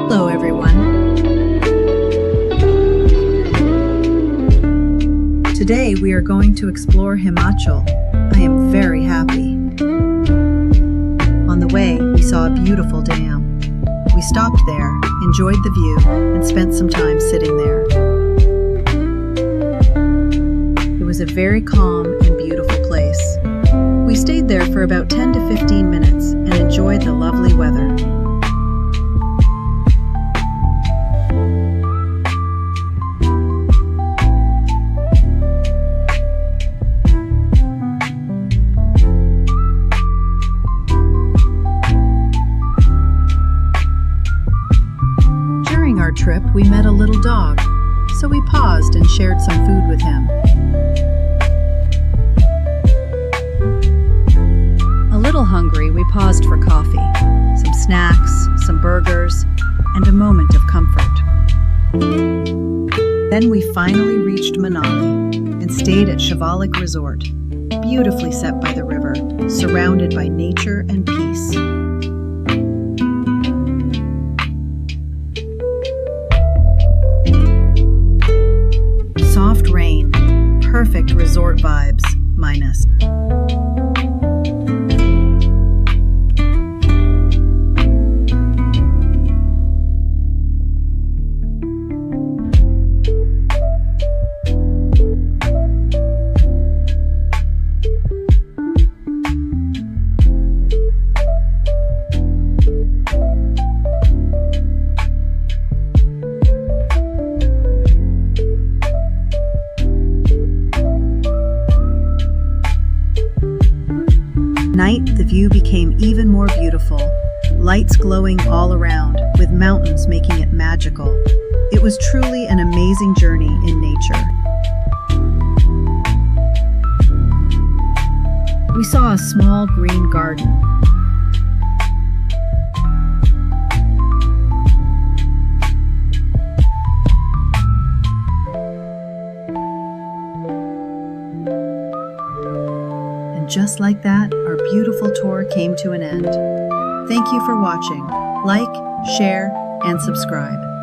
Hello everyone. Today we are going to explore Himachal. I am very happy. On the way, we saw a beautiful dam. We stopped there, enjoyed the view, and spent some time sitting there. It was a very calm and beautiful place. We stayed there for about 10 to 15 minutes and enjoyed the lovely weather. During our trip, we met a little dog, so we paused and shared some food with him. A little hungry, we paused for coffee, some snacks, some burgers, and a moment of comfort. Then we finally reached Manali and stayed at Shivalik Resort, beautifully set by the river, surrounded by nature and peace. Soft rain, perfect resort vibes, minus. Night, the view became even more beautiful, lights glowing all around, with mountains making it magical. It was truly an amazing journey in nature. We saw a small green garden. Just like that, our beautiful tour came to an end. Thank you for watching. Like, share, and subscribe.